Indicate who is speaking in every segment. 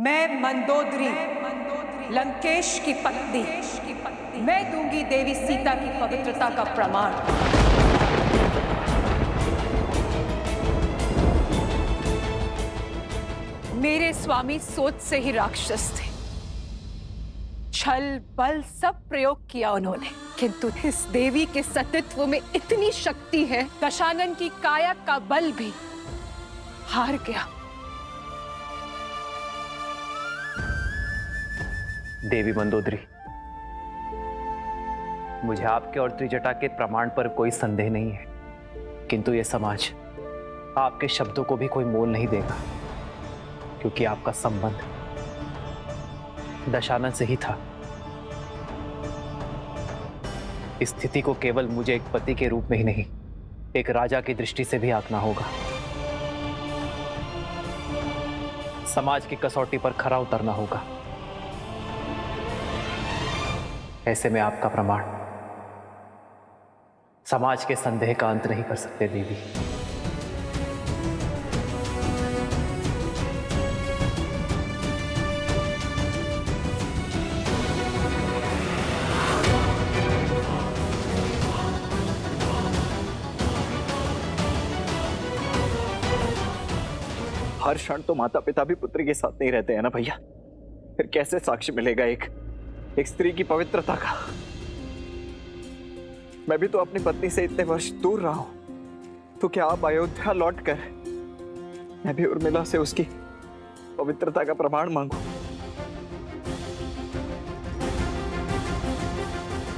Speaker 1: मैं मंदोदरी लंकेश की पत्नी, मैं दूंगी देवी सीता की पवित्रता का प्रमाण। मेरे स्वामी सोच से ही राक्षस थे। छल बल सब प्रयोग किया उन्होंने, किंतु इस देवी के सतीत्व में इतनी शक्ति है, दशानन की काया का बल भी हार गया।
Speaker 2: देवी मंदोदरी, मुझे आपके और त्रिजटा के प्रमाण पर कोई संदेह नहीं है, किंतु यह समाज आपके शब्दों को भी कोई मोल नहीं देगा, क्योंकि आपका संबंध दशानन से ही था। इस स्थिति को केवल मुझे एक पति के रूप में ही नहीं, एक राजा की दृष्टि से भी आंकना होगा। समाज की कसौटी पर खरा उतरना होगा। ऐसे में आपका प्रमाण समाज के संदेह का अंत नहीं कर सकते देवी।
Speaker 3: हर क्षण तो माता पिता भी पुत्री के साथ नहीं रहते हैं ना भैया, फिर कैसे साक्ष्य मिलेगा एक स्त्री की पवित्रता का। मैं भी तो अपनी पत्नी से इतने वर्ष दूर रहा हूं, तो क्या आप अयोध्या लौटकर मैं भी उर्मिला से उसकी पवित्रता का प्रमाण मांगू?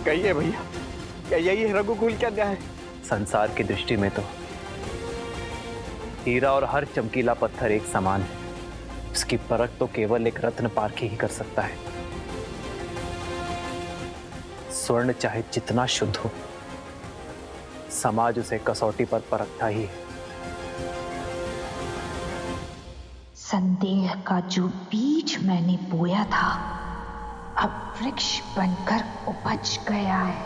Speaker 3: कहिए भैया, क्या यही है रघुकुल का न्याय?
Speaker 2: संसार की दृष्टि में तो हीरा और हर चमकीला पत्थर एक समान है। उसकी परख तो केवल एक रत्न पारखी ही कर सकता है। स्वर्ण चाहे जितना शुद्ध हो, समाज उसे कसौटी पर परखता ही है।
Speaker 4: संदेह का जो बीज मैंने बोया था, अब वृक्ष बनकर उपज गया है,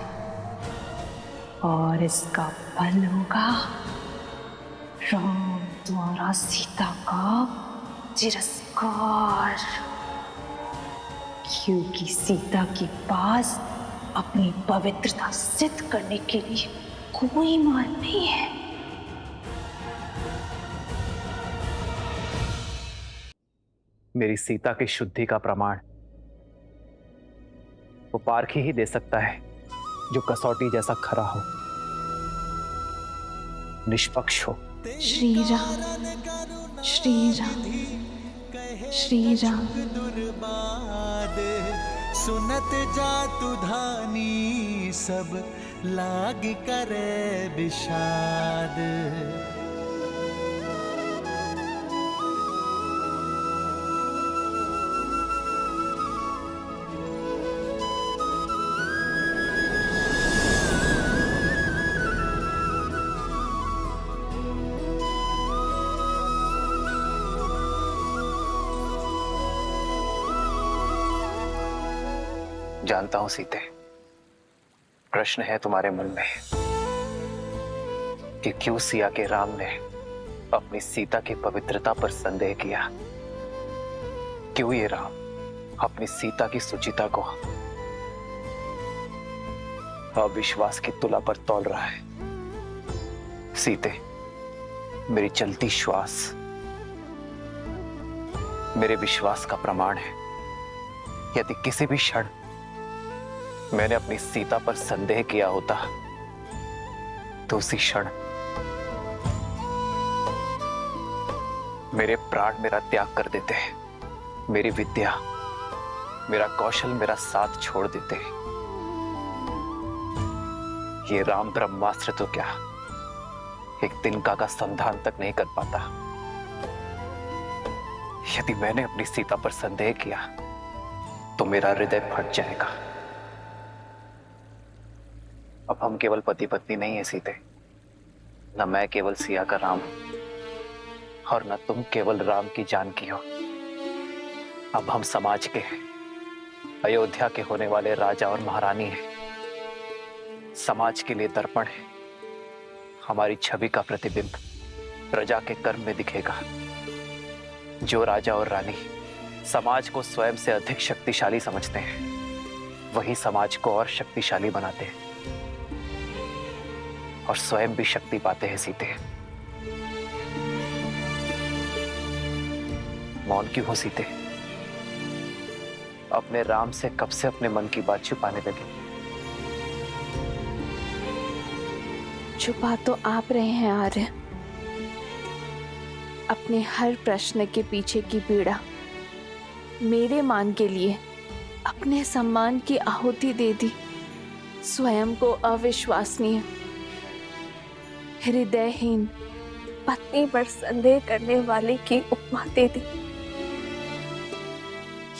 Speaker 4: और इसका फल होगा राम द्वारा सीता का तिरस्कार, क्योंकि सीता के पास अपनी पवित्रता सिद्ध करने के लिए कोई मार्ग नहीं है।
Speaker 2: मेरी सीता की शुद्धि का प्रमाण वो पारखी ही दे सकता है, जो कसौटी जैसा खरा हो, निष्पक्ष हो।
Speaker 4: श्री राम, श्री राम, श्री राम।
Speaker 5: सुनत जातु धानी सब लाग करे विषाद।
Speaker 2: जानता हूं सीते, प्रश्न है तुम्हारे मन में कि क्यों सिया के राम ने अपनी सीता की पवित्रता पर संदेह किया। क्यों ये राम अपनी सीता की सुचिता को अविश्वास की तुला पर तौल रहा है। सीते, मेरी चलती श्वास मेरे विश्वास का प्रमाण है। यदि किसी भी क्षण मैंने अपनी सीता पर संदेह किया होता, तो उसी क्षण मेरे प्राण मेरा त्याग कर देते, मेरी विद्या, मेरा कौशल, मेरा साथ छोड़ देते। ये राम ब्रह्मास्त्र तो क्या एक तिनका का संधान तक नहीं कर पाता। यदि मैंने अपनी सीता पर संदेह किया, तो मेरा हृदय फट जाएगा। अब हम केवल पति पत्नी नहीं है सीते, न मैं केवल सिया का राम और न तुम केवल राम की जानकी हो। अब हम समाज के, अयोध्या के होने वाले राजा और महारानी हैं। समाज के लिए दर्पण है। हमारी छवि का प्रतिबिंब प्रजा के कर्म में दिखेगा। जो राजा और रानी समाज को स्वयं से अधिक शक्तिशाली समझते हैं, वही समाज को और शक्तिशाली बनाते हैं और स्वयं भी शक्ति पाते हैं सीते। मौन क्यों हो सीते? अपने राम से कब से अपने मन की बात छुपाने लगे?
Speaker 6: छुपा तो आप रहे हैं आर्य। अपने हर प्रश्न के पीछे की पीड़ा मेरे मान के लिए अपने सम्मान की आहुति दे दी। स्वयं को अविश्वसनीय, हृदयहीन पत्नी पर संदेह करने वाले की उपमा दे दी।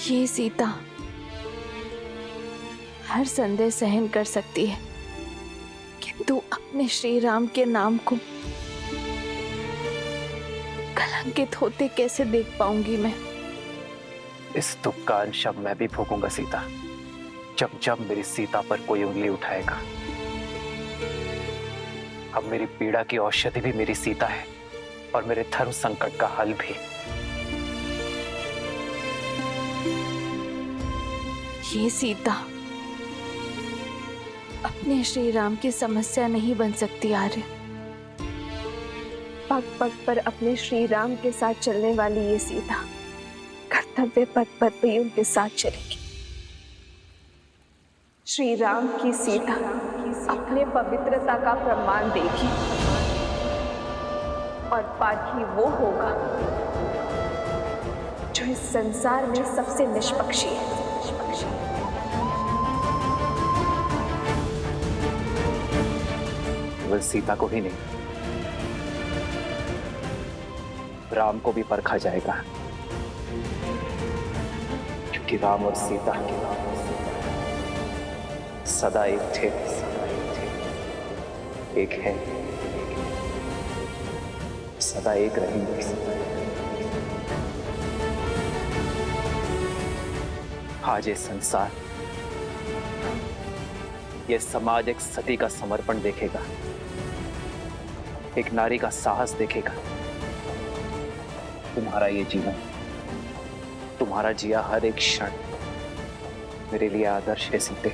Speaker 6: ये सीता हर संदेह सहन कर सकती है, किंतु अपने श्री राम के नाम को कलंकित होते कैसे देख पाऊंगी मैं?
Speaker 2: इस दुख का अंश अब मैं भी भोगूंगा सीता, जब जब मेरी सीता पर कोई उंगली उठाएगा। अब मेरी पीड़ा की औषधि भी मेरी सीता है और मेरे धर्म संकट का हल भी।
Speaker 6: ये सीता अपने श्री राम की समस्या नहीं बन सकती आर्य। पग पग पर अपने श्री राम के साथ चलने वाली ये सीता कर्तव्य पथ पर भी उनके साथ चलेगी। श्री राम की सीता अपने पवित्रता का प्रमाण देगी और पाठी वो होगा जो इस संसार में सबसे निष्पक्षी है।
Speaker 2: केवल सीता को ही नहीं, राम को भी परखा जाएगा, क्योंकि राम और सीता सदा एक थे, एक है, सदा एक रहेंगे। आज ये संसार, ये समाज एक सती का समर्पण देखेगा, एक नारी का साहस देखेगा। तुम्हारा ये जीवन, तुम्हारा जिया हर एक क्षण मेरे लिए आदर्श है सीते।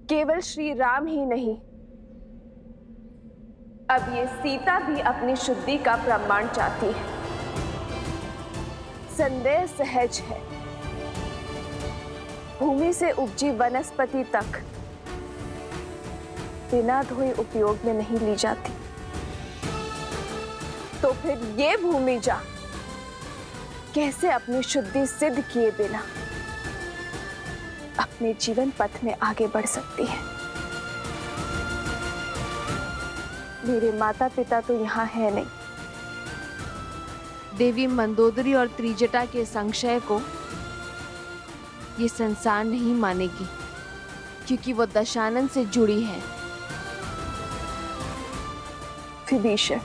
Speaker 6: केवल श्री राम ही नहीं, अब ये सीता भी अपनी शुद्धि का प्रमाण चाहती है। संदेह सहज है, भूमि से उपजी वनस्पति तक बिना धोए उपयोग में नहीं ली जाती, तो फिर ये भूमि जा कैसे अपनी शुद्धि सिद्ध किए बिना अपने जीवन पथ में आगे बढ़ सकती है? मेरे माता पिता तो यहाँ है नहीं। देवी मंदोदरी और त्रिजटा के संशय को ये संसार नहीं मानेगी, क्योंकि वो दशानन से जुड़ी है। विभीषण,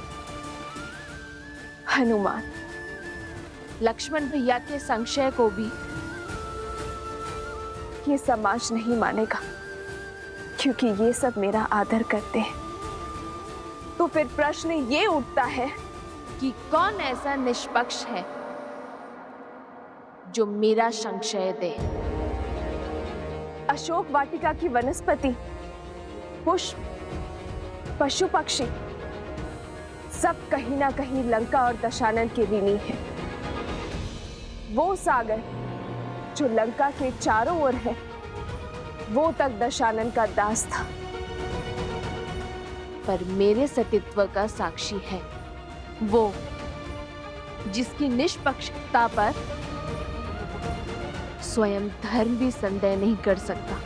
Speaker 6: हनुमान, लक्ष्मण भैया के संशय को भी ये समाज नहीं मानेगा, क्योंकि ये सब मेरा आदर करते हैं। तो फिर प्रश्न ये उठता है कि कौन ऐसा निष्पक्ष है जो मेरा संशय दे? अशोक वाटिका की वनस्पति, पुष्प, पशु पक्षी सब कहीं ना कहीं लंका और दशानन के ऋणी है। वो सागर जो लंका के चारों ओर है, वो तक दशानन का दास था, पर मेरे सतीत्व का साक्षी है वो जिसकी निष्पक्षता पर स्वयं धर्म भी संदेह नहीं कर सकता।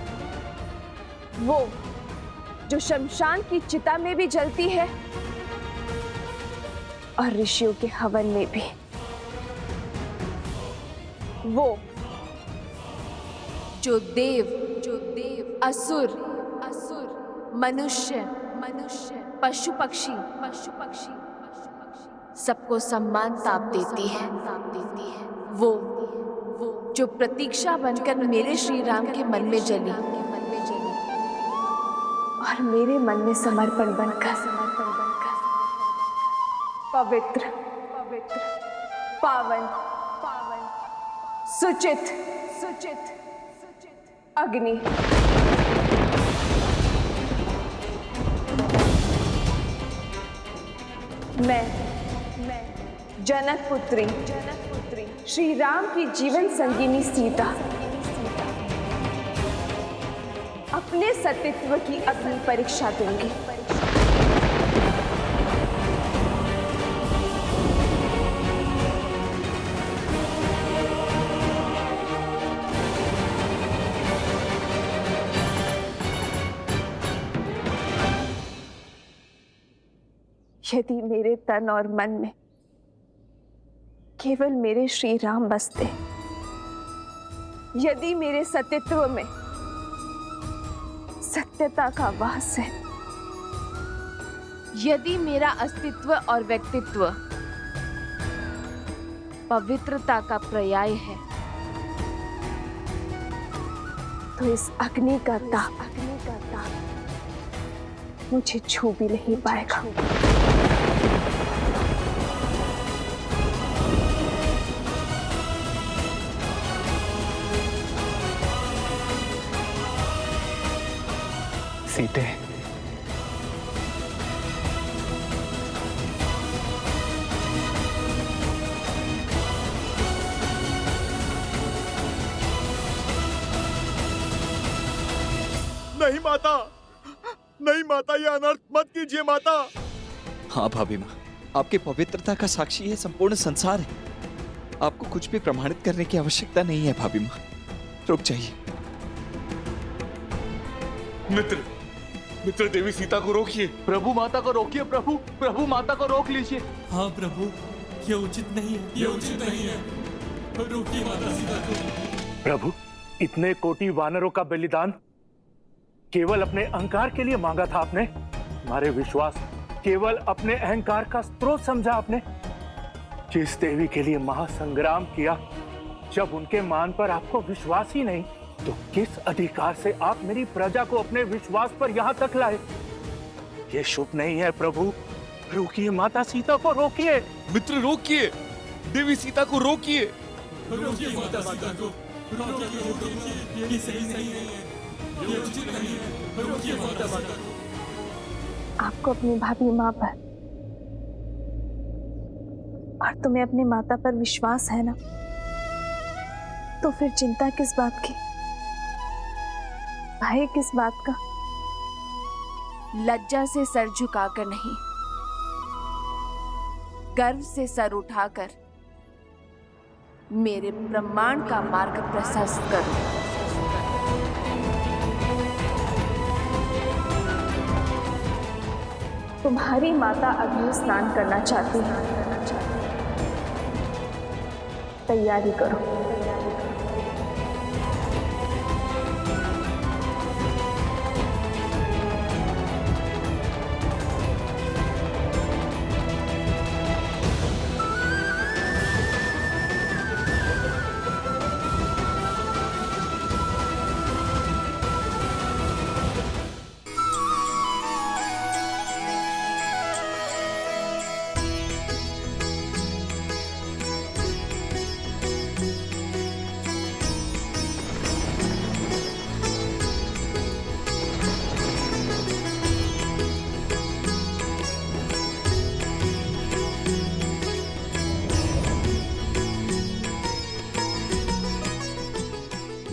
Speaker 6: वो जो शमशान की चिता में भी जलती है और ऋषियों के हवन में भी। वो जो देव असुर मनुष्य पशु पक्षी सबको सम्मान ताप देती है। वो जो प्रतीक्षा बनकर मेरे श्री राम के मन में जली और मेरे मन में समर्पण बनकर पवित्र पावन सुचित अग्नि मैं जनक पुत्री श्री राम की जीवन संगिनी सीता अपने सतीत्व की अग्नि परीक्षा दूंगी। यदि मेरे तन और मन में केवल मेरे श्री राम बसते, यदि मेरे सतीत्व में सत्यता का वास है, यदि मेरा अस्तित्व और व्यक्तित्व पवित्रता का पर्याय है, तो इस अग्नि का ताप मुझे छू भी नहीं पाएगा।
Speaker 2: सीते,
Speaker 7: नहीं माता, नहीं माता, ये अनर्थ मत कीजिए माता।
Speaker 3: हाँ भाभी माँ, आपकी पवित्रता का साक्षी है संपूर्ण संसार है। आपको कुछ भी प्रमाणित करने की आवश्यकता नहीं है भाभी माँ, रुक जाइए।
Speaker 7: मित्र देवी सीता को रोकिए।
Speaker 8: प्रभु माता को रोकिए। प्रभु माता को रोक लीजिए।
Speaker 5: हाँ प्रभु, ये उचित नहीं है, ये उचित नहीं है। रोकिए माता सीता को।
Speaker 8: प्रभु, इतने कोटि वानरों का बलिदान केवल अपने अहंकार के लिए मांगा था आपने? हमारे विश्वास केवल अपने अहंकार का स्रोत समझा आपने? जिस देवी के लिए महासंग्राम किया, जब उनके मान पर आपको विश्वास ही नहीं, तो किस अधिकार से आप मेरी प्रजा को अपने विश्वास पर यहाँ तक लाए? ये शुभ नहीं है प्रभु। रोकिए माता सीता को, रोकिए।
Speaker 7: मित्र रोकिए, देवी सीता को रोकिए।
Speaker 5: रोकिए माता सीता को, रोकिए, ये सही नहीं है, ये उचित नहीं है। रोकिए माता सीता को।
Speaker 6: आपको अपनी भाभी माँ पर और तुम्हें अपने माता पर विश्वास है ना, तो फिर चिंता किस बात की, भय किस बात का? लज्जा से सर झुकाकर नहीं, गर्व से सर उठाकर मेरे ब्रह्मांड का मार्ग प्रशस्त करो। तुम्हारी माता अग्नि स्नान करना चाहती है, तैयारी करो।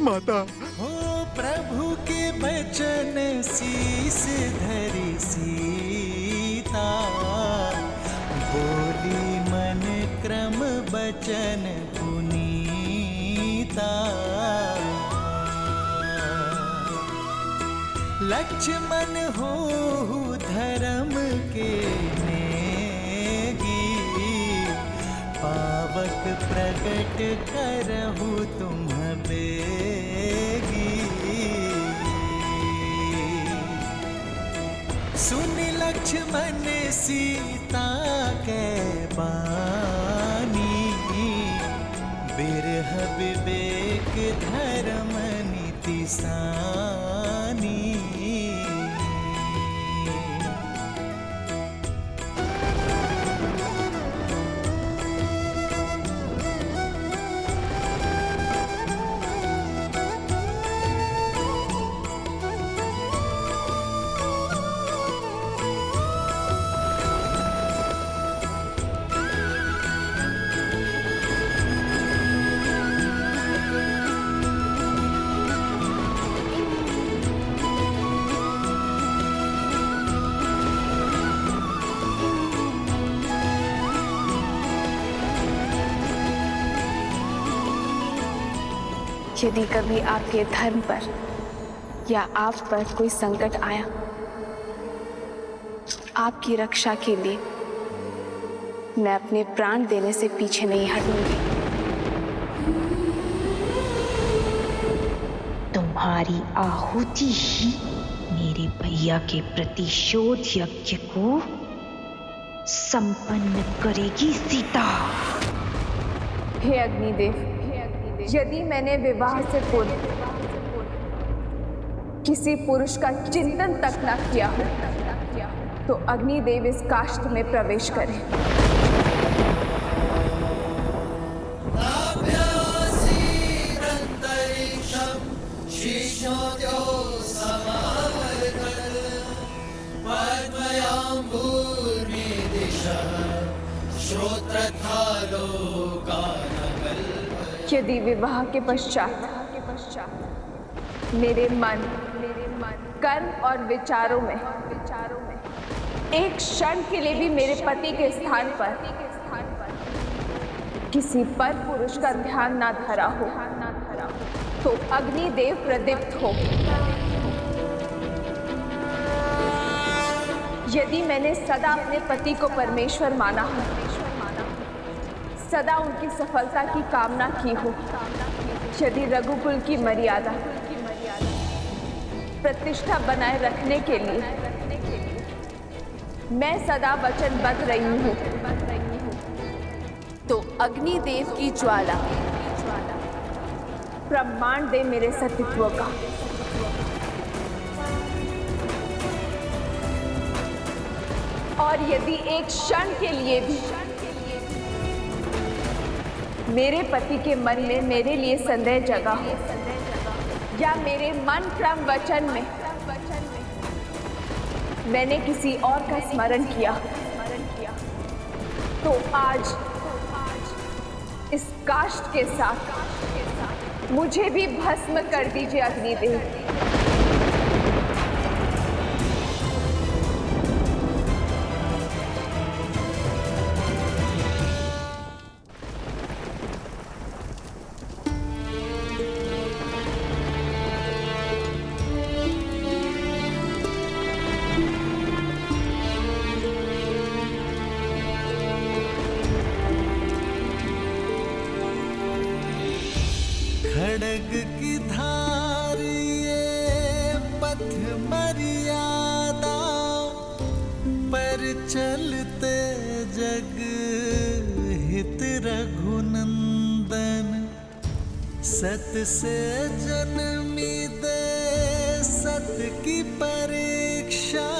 Speaker 7: माता,
Speaker 5: हो प्रभु के बचन शीस धरी सीता, बोली मन क्रम बचन पुनीता।
Speaker 9: लक्ष्मण हो धर्म के नेगी, पावक प्रकट करहु तुम बेगी। सुन लक्ष्मण सीता के बानी, बिरह विवेक धर्म नीति सानी।
Speaker 6: यदि कभी आपके धर्म पर या आप पर कोई संकट आया, आपकी रक्षा के लिए मैं अपने प्राण देने से पीछे नहीं हटूंगी।
Speaker 4: तुम्हारी आहुति ही मेरे भैया के प्रतिशोध यज्ञ को संपन्न करेगी सीता।
Speaker 6: हे अग्निदेव, यदि मैंने विवाह से पूर्व किसी पुरुष का चिंतन तक न किया हो, तो अग्निदेव इस काष्ठ में प्रवेश करें। यदि विवाह के पश्चात मेरे मन, कर्म और विचारों में एक क्षण के लिए भी मेरे पति के स्थान पर किसी पर पुरुष का ध्यान ना धरा हो, तो अग्निदेव प्रदीप्त हो। यदि मैंने सदा अपने पति को परमेश्वर माना हो, सदा उनकी सफलता की कामना की हो, यदि रघुकुल की मर्यादा प्रतिष्ठा बनाए रखने के लिए मैं सदा वचनबद्ध रही हूँ, तो अग्निदेव की ज्वाला प्रमाण दे मेरे सतीत्व का। और यदि एक क्षण के लिए भी मेरे पति के मन में मेरे लिए संदेह जगा हो, या मेरे मन क्रम वचन में मैंने किसी और का स्मरण किया, तो आज इस काष्ठ के साथ मुझे भी भस्म कर दीजिए अग्निदेव।
Speaker 9: खड़ग की धार ये पथ मर्यादा, पर चलते जग हित रघुनंदन। सत से जन्मी दे सत की परीक्षा,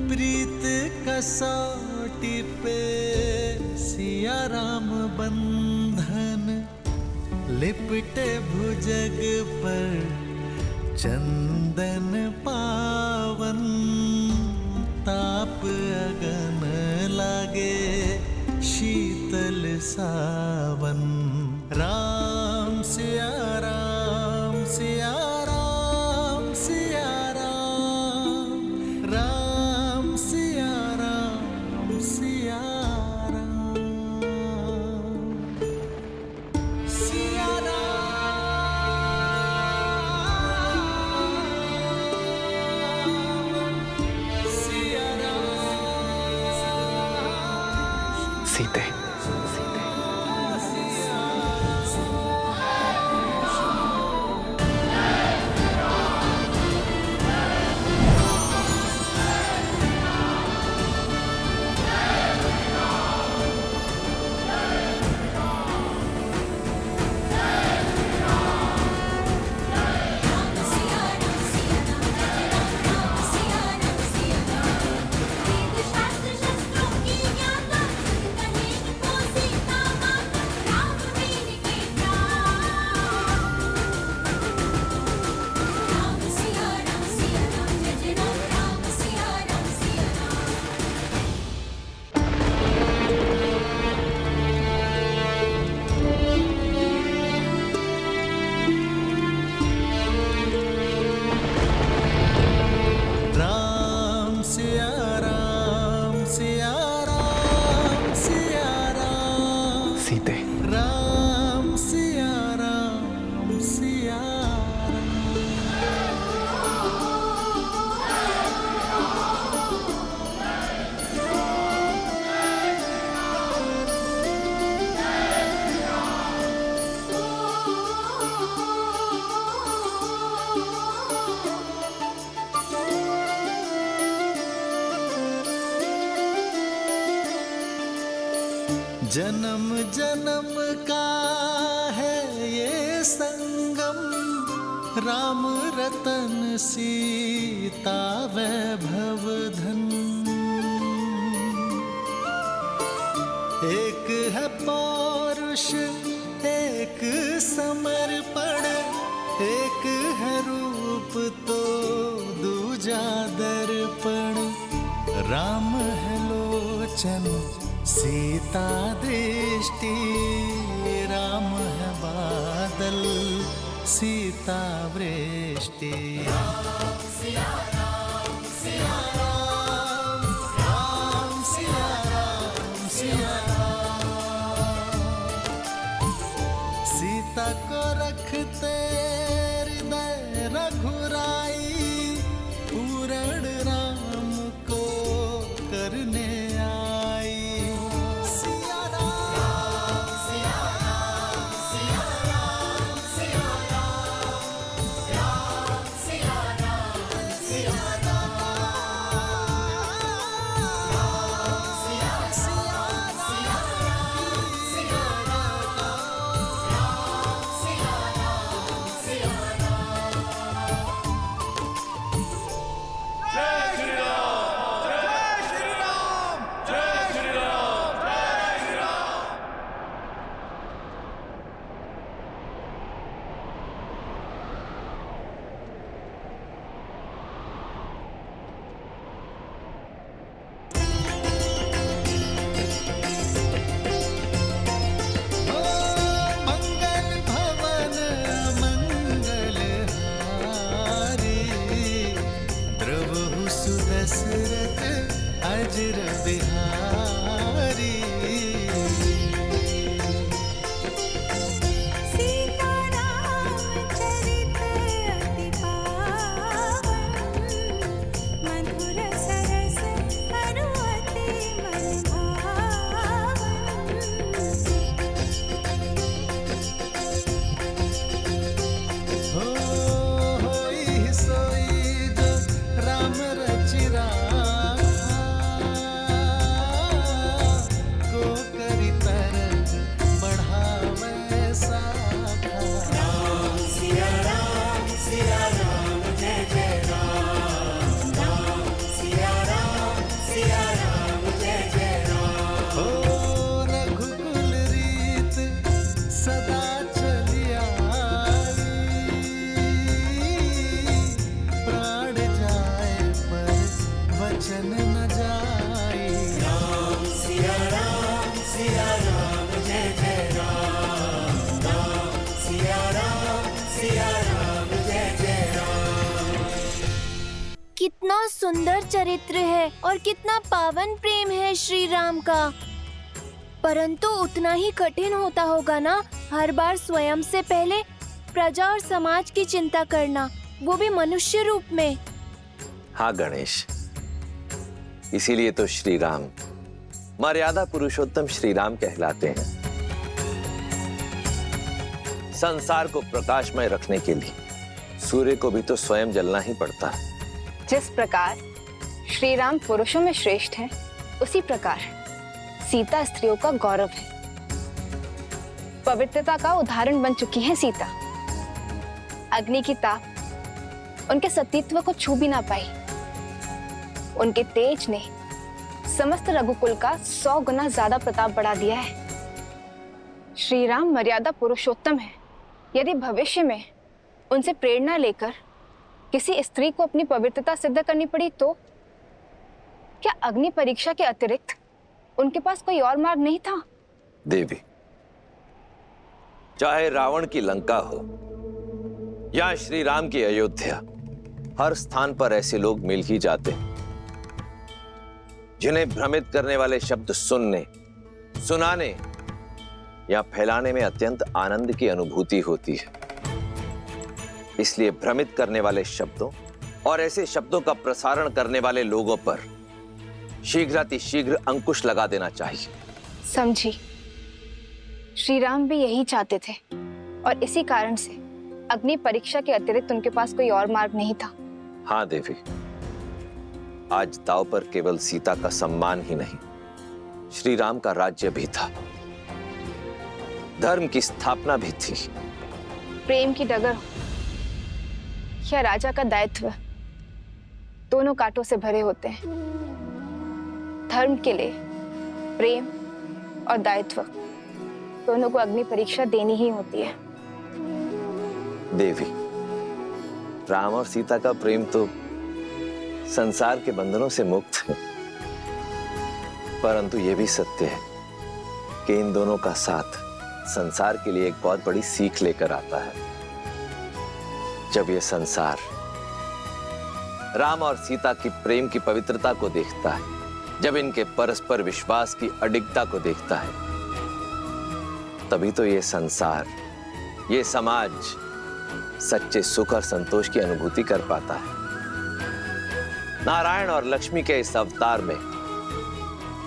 Speaker 9: प्रीत कसौटी पे सिया राम बंधन। लिपटे भुजग पर चंदन पावन, ताप अगन लागे शीतल सावन। राम सिया राम सिया राम सिया राम, राम सिया राम सिया राम, सिया राम।
Speaker 2: सीते।
Speaker 9: राम सिया राम सिया राम सिया राम
Speaker 2: सीते।
Speaker 9: राम सिया राम सिया जन्म जन्म का है ये संगम, राम रतन सीता वैभव धन। एक है पौरुष एक समर्पण, एक है रूप तो दूजा दर्पण। राम है लोचन सीता दृष्टि, राम है बादल सीता वृष्टि। राम सिया राम सिया राम, राम सिया राम सिया राम। सीता को रखते हृदय रघुराई, पूर्ण राम को करने आई। सिया राम सिया राम सिया राम सिया राम, राम सिया राम सिया राम, राम सिया सिया राम सिया राम, राम सिया राम सिया राम। मंगल भवन मंगल हारी, द्रवहु सुदशरथ अजर बिहारी।
Speaker 10: सीताराम चरित अति पावन, मधुर सरस अरु अति मन भावन।
Speaker 9: होई सोई जो राम रचि राखा, को करि तरक बढ़ावे साखा। राम सिया राम जय जय राम, राम सिया राम जय जय राम। हो रघुकुल रीत सदा चली आई, प्राण जाए पर वचन न जाई। राम सिया राम जय जय राम, राम सिया राम जय जय राम।
Speaker 6: कितना सुंदर चरित्र है और कितना पावन प्रेम है श्री राम का। परंतु उतना ही कठिन होता होगा ना हर बार स्वयं से पहले प्रजा और समाज की चिंता करना, वो भी मनुष्य रूप में।
Speaker 11: हाँ गणेश, इसीलिए तो श्री राम मर्यादा पुरुषोत्तम श्री राम कहलाते हैं। संसार को प्रकाशमय रखने के लिए सूर्य को भी तो स्वयं जलना ही पड़ता है।
Speaker 12: जिस प्रकार श्री राम पुरुषों में श्रेष्ठ हैं, उसी प्रकार सीता स्त्रियों का गौरव है। पवित्रता का उदाहरण बन चुकी है सीता। अग्नि की ताप उनके सतीत्व को छू भी ना पाई। उनके तेज ने समस्त रघुकुल का 100 गुना ज्यादा प्रताप बढ़ा दिया है। श्री राम मर्यादा पुरुषोत्तम है। यदि भविष्य में उनसे प्रेरणा लेकर किसी स्त्री को अपनी पवित्रता सिद्ध करनी पड़ी तो क्या अग्नि परीक्षा के अतिरिक्त उनके पास कोई और मार्ग नहीं था?
Speaker 11: देवी, चाहे रावण की लंका हो या श्री राम की अयोध्या, हर स्थान पर ऐसे लोग मिल ही जाते हैं जिन्हें भ्रमित करने वाले शब्द सुनने, सुनाने या फैलाने में अत्यंत आनंद की अनुभूति होती है। इसलिए भ्रमित करने वाले शब्दों और ऐसे शब्दों का प्रसारण करने वाले लोगों पर शीघ्रातिशीघ्र अंकुश लगा देना चाहिए।
Speaker 12: समझी। श्री राम भी यही चाहते थे और इसी कारण से अग्नि परीक्षा के अतिरिक्त उनके पास कोई और मार्ग नहीं था।
Speaker 11: हाँ देवी, आज दांव पर केवल सीता का सम्मान ही नहीं, श्री राम का राज्य भी था, धर्म की स्थापना भी थी।
Speaker 12: प्रेम की डगर या राजा का दायित्व दोनों कांटों से भरे होते हैं। धर्म के लिए प्रेम और दायित्व दोनों को अग्नि परीक्षा देनी ही होती है।
Speaker 11: देवी, राम और सीता का प्रेम तो संसार के बंधनों से मुक्त है, परंतु यह भी सत्य है कि इन दोनों का साथ संसार के लिए एक बहुत बड़ी सीख लेकर आता है। जब यह संसार राम और सीता की प्रेम की पवित्रता को देखता है, जब इनके परस्पर विश्वास की अडिगता को देखता है, तभी तो यह संसार, यह समाज सच्चे सुख और संतोष की अनुभूति कर पाता है। नारायण और लक्ष्मी के इस अवतार में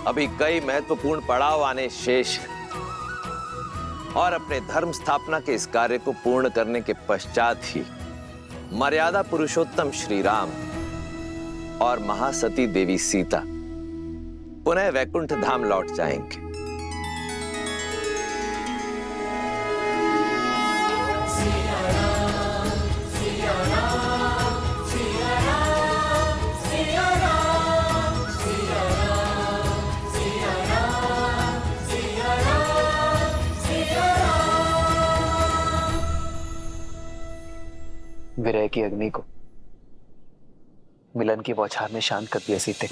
Speaker 11: अभी कई महत्वपूर्ण पड़ाव आने शेष हैं और अपने धर्म स्थापना के इस कार्य को पूर्ण करने के पश्चात ही मर्यादा पुरुषोत्तम श्री राम और महासती देवी सीता पुनः वैकुंठ धाम लौट जाएंगे।
Speaker 2: विरह की अग्नि को मिलन की बौछार ने शांत कर दिया सीते।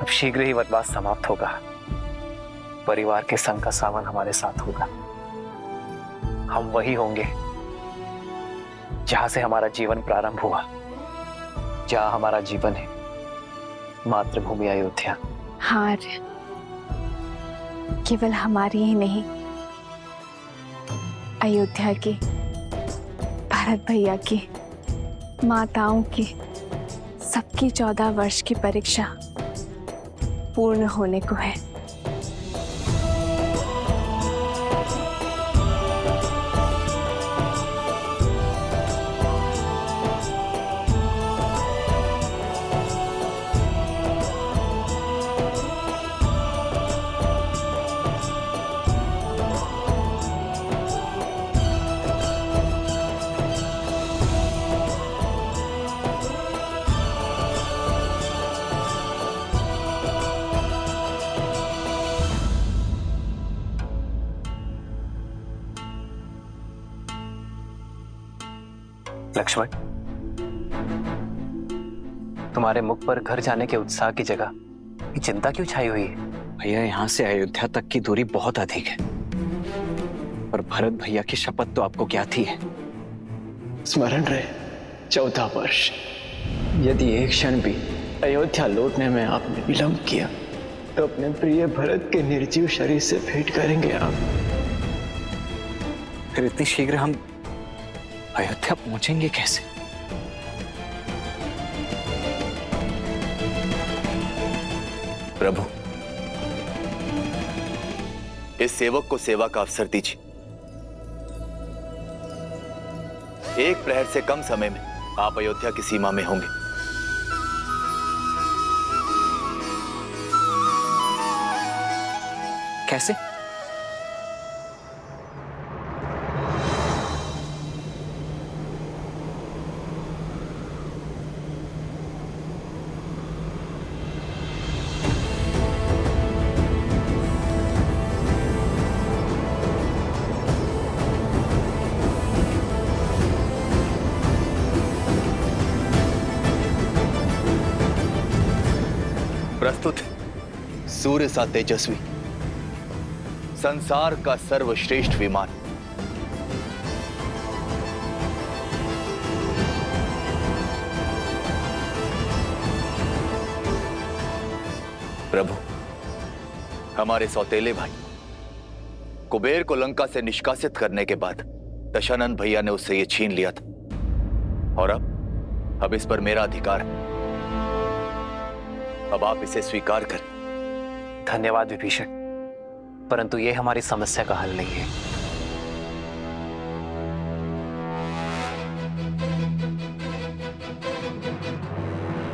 Speaker 2: अब शीघ्र ही वनवास समाप्त होगा। परिवार के संग का सावन हमारे साथ होगा। हम वही होंगे जहां से हमारा जीवन प्रारंभ हुआ, जहां हमारा जीवन है मातृभूमि अयोध्या।
Speaker 6: हाँ, केवल हमारी ही नहीं, अयोध्या की, भरत भैया की, माताओं की, सबकी 14 वर्ष की परीक्षा पूर्ण होने को है।
Speaker 2: लक्ष्मण, तुम्हारे मुख पर घर जाने के उत्साह की जगह ये चिंता क्यों छाई हुई है?
Speaker 3: भैया, यहाँ से अयोध्या तक की दूरी बहुत अधिक है, पर भरत भैया की शपथ तो आपको क्या थी है? स्मरण रहे 14 वर्ष। यदि एक क्षण भी अयोध्या लौटने में आपने विलंब किया तो अपने प्रिय भरत के निर्जीव शरीर से भेंट करेंगे आप। फिर इतनी शीघ्र हम अयोध्या पहुंचेंगे कैसे?
Speaker 11: प्रभु,
Speaker 13: इस सेवक को सेवा का अवसर दीजिए। एक प्रहर से कम समय में आप अयोध्या की सीमा में होंगे।
Speaker 3: कैसे?
Speaker 13: प्रस्तुत सूर्य सा तेजस्वी, संसार का सर्वश्रेष्ठ विमान, प्रभु, हमारे सौतेले भाई कुबेर को लंका से निष्कासित करने के बाद दशानन भैया ने उससे ये छीन लिया था, और अब इस पर मेरा अधिकार है। अब आप इसे स्वीकार करें।
Speaker 2: धन्यवाद विभीषण, परंतु यह हमारी समस्या का हल नहीं है।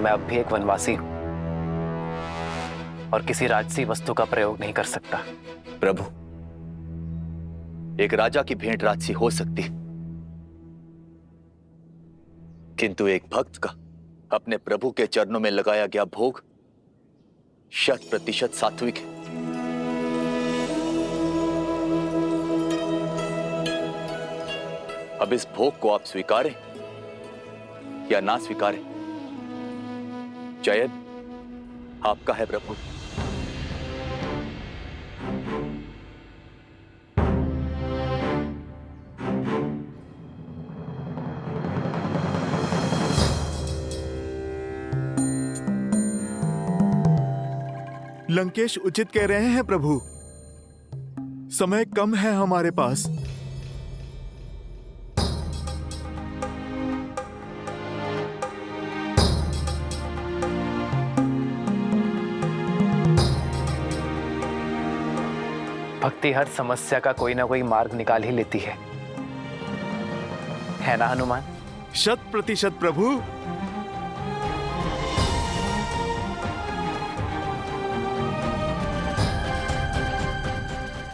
Speaker 2: मैं अब भी एक वनवासी हूं और किसी राजसी वस्तु का प्रयोग नहीं कर सकता।
Speaker 13: प्रभु, एक राजा की भेंट राजसी हो सकती है, किंतु एक भक्त का अपने प्रभु के चरणों में लगाया गया भोग 100% सात्विक है। अब इस भोग को आप स्वीकारें या ना स्वीकारें, चयन आपका है प्रभु।
Speaker 7: लंकेश उचित कह रहे हैं प्रभु, समय कम है हमारे पास।
Speaker 2: भक्ति हर समस्या का कोई ना कोई मार्ग निकाल ही लेती है ना हनुमान?
Speaker 7: 100% प्रभु।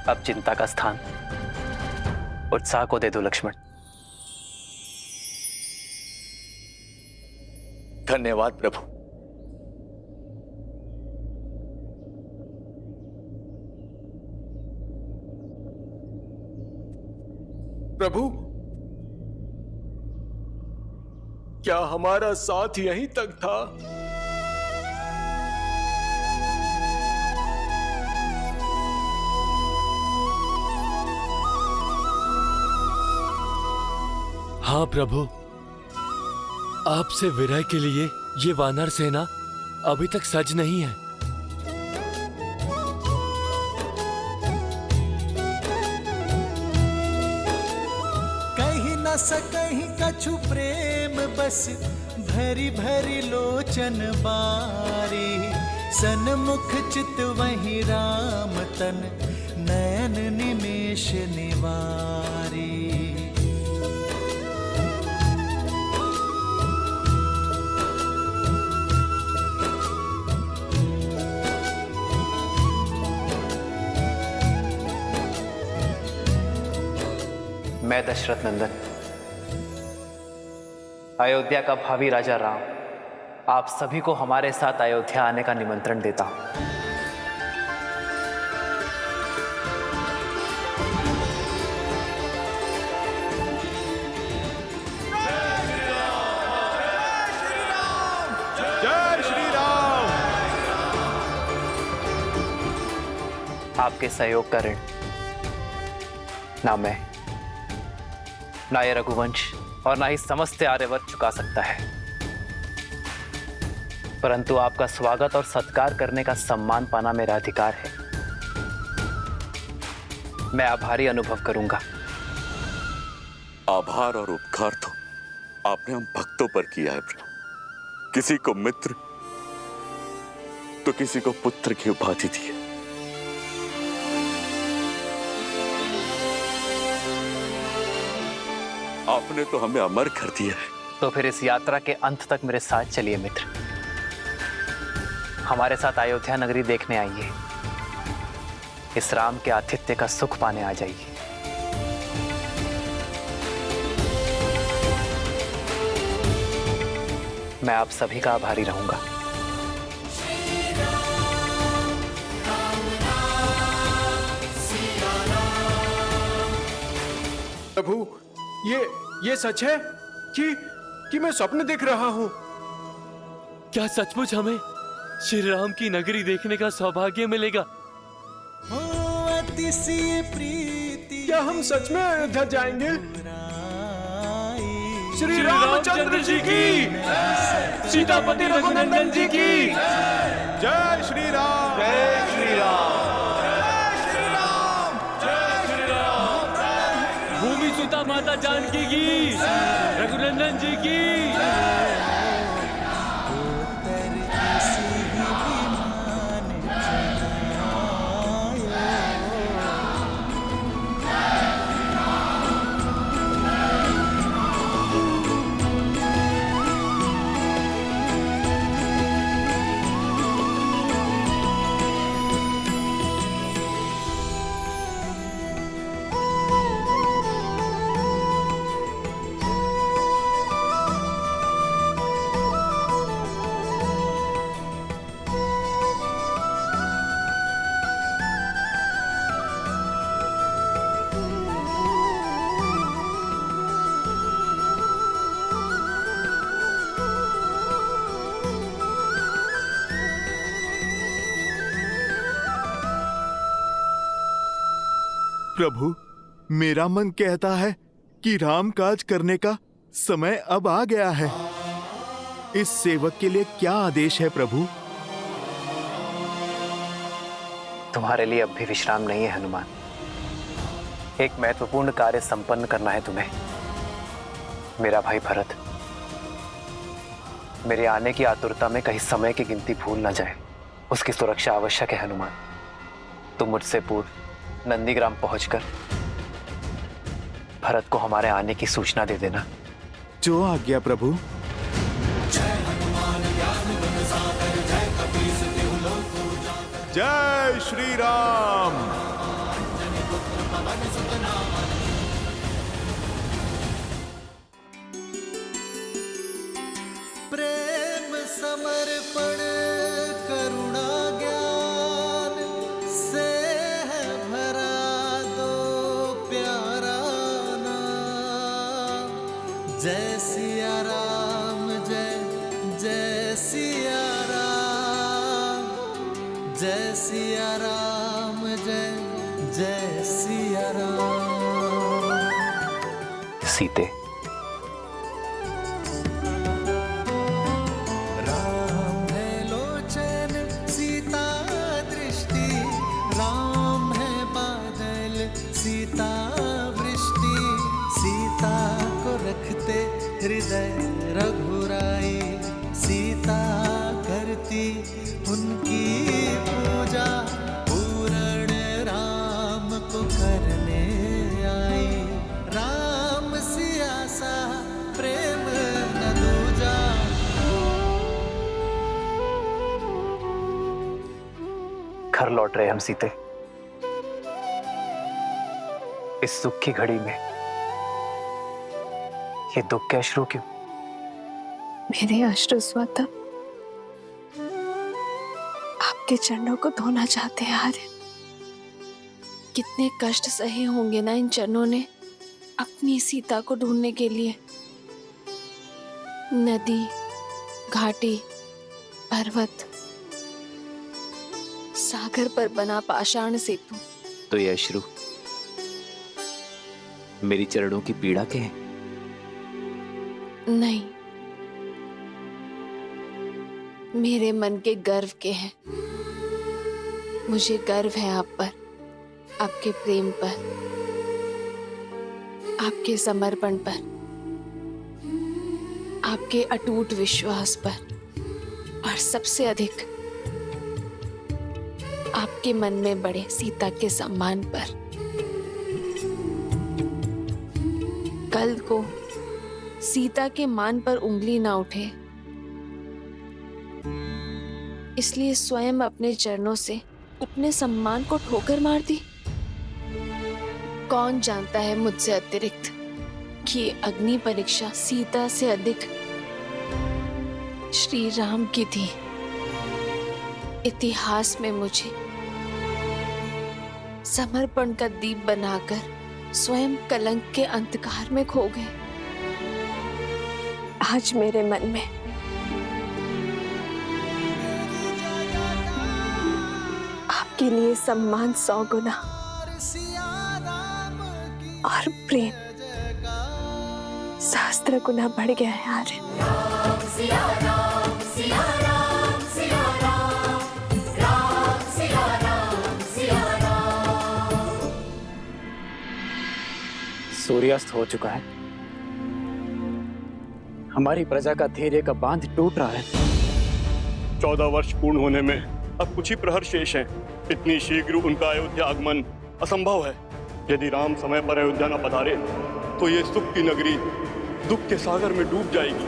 Speaker 2: अब चिंता का स्थान उत्साह को दे दो लक्ष्मण।
Speaker 13: धन्यवाद प्रभु।
Speaker 5: प्रभु, क्या हमारा साथ यहीं तक था?
Speaker 14: हाँ प्रभु, आपसे विरह के लिए ये वानर सेना अभी तक सज नहीं है।
Speaker 9: कहीं न सकहीं कछु प्रेम बस भरी भरी लोचन बारी, सन्मुख चित वही राम तन नयन निमेष निवारी।
Speaker 2: मैं दशरथ नंदन, अयोध्या का भावी राजा राम, आप सभी को हमारे साथ अयोध्या आने का निमंत्रण देता हूं।
Speaker 7: जय श्री राम।
Speaker 2: आपके सहयोग का ऋण ना मैं, ना ये रघुवंश और ना ही समस्त आर्यवर्त चुका सकता है, परंतु आपका स्वागत और सत्कार करने का सम्मान पाना मेरा अधिकार है। मैं आभारी अनुभव करूंगा।
Speaker 15: आभार और उपकार तो आपने हम भक्तों पर किया है प्रभु। किसी को मित्र तो किसी को पुत्र की उपाधि दी है। आपने तो हमें अमर कर दिया है।
Speaker 2: तो फिर इस यात्रा के अंत तक मेरे साथ चलिए मित्र। हमारे साथ अयोध्या नगरी देखने आइए। इस राम के आतिथ्य का सुख पाने आ जाइए। मैं आप सभी का आभारी रहूंगा।
Speaker 16: प्रभु, ये सच है कि मैं स्वप्न देख रहा हूँ?
Speaker 14: क्या सचमुच हमें श्री राम की नगरी देखने का सौभाग्य मिलेगा?
Speaker 16: क्या हम सच में अयोध्या जाएंगे? श्री रामचंद्र जी की, सीतापति रघुनंदन जी की
Speaker 7: जय श्री राम।
Speaker 13: जय श्री राम।
Speaker 14: भूमि सुता माता जानकी की, रघुनंदन जी की।
Speaker 7: प्रभु, मेरा मन कहता है कि राम काज करने का समय अब आ गया है। इस सेवक के लिए क्या आदेश है प्रभु?
Speaker 2: तुम्हारे लिए अब भी विश्राम नहीं है हनुमान। एक महत्वपूर्ण कार्य संपन्न करना है तुम्हें। मेरा भाई भरत मेरे आने की आतुरता में कहीं समय की गिनती भूल ना जाए, उसकी सुरक्षा आवश्यक है हनुमान। तुम मुझसे पूर्व नंदीग्राम पहुंचकर भरत को हमारे आने की सूचना दे देना।
Speaker 7: जो आज्ञा प्रभु। जय श्री राम।
Speaker 9: प्रेम समर्पण करुणा ज्ञान से है भरा दो प्यारा नाम। जय सिया राम, जय जय सिया राम, जय सिया राम, जय जय सिया राम।
Speaker 2: सीते,
Speaker 9: राम है लोचन सीता दृष्टि, राम है बादल सीता वृष्टि। सीता को रखते हृदय रघुराई, सीता करती उनकी पूजा। पूर्ण राम को करने आई, राम सिया सा प्रेम न दूजा।
Speaker 2: घर लौट रहे हम सीते। इस सुख की घड़ी में ये दुख के अश्रु क्यों?
Speaker 6: मेरे अश्रु स्वतः आपके चरणों को धोना चाहते हैं आर्य। कितने कष्ट सहे होंगे ना इन चरणों ने अपनी सीता को ढूंढने के लिए। नदी, घाटी, पर्वत, सागर पर बना पाषाण सेतु।
Speaker 3: तो ये अश्रु मेरी चरणों की पीड़ा के हैं?
Speaker 6: नहीं, मेरे मन के गर्व के हैं। मुझे गर्व है आप पर, आपके प्रेम पर, आपके समर्पण पर, आपके अटूट विश्वास पर, और सबसे अधिक आपके मन में बड़े सीता के सम्मान पर। कल को सीता के मान पर उंगली ना उठे, इसलिए स्वयं अपने चरणों से अपने सम्मान को ठोकर मार दी। कौन जानता है मुझसे अतिरिक्त कि ये अग्नि परीक्षा सीता से अधिक श्री राम की थी। इतिहास में मुझे समर्पण का दीप बनाकर स्वयं कलंक के अंधकार में खो गए। आज मेरे मन में आपके लिए सम्मान 100 गुना और प्रेम सहस्त्र गुना बढ़ गया है आर्य।
Speaker 3: सूर्यास्त हो चुका है। हमारी प्रजा का धैर्य का बांध टूट रहा है।
Speaker 15: 14 वर्ष पूर्ण होने में अब कुछ ही प्रहर शेष हैं। इतनी शीघ्र उनका अयोध्या आगमन असंभव है। यदि राम समय पर अयोध्या न पधारे तो ये सुख की नगरी दुख के सागर में डूब जाएगी।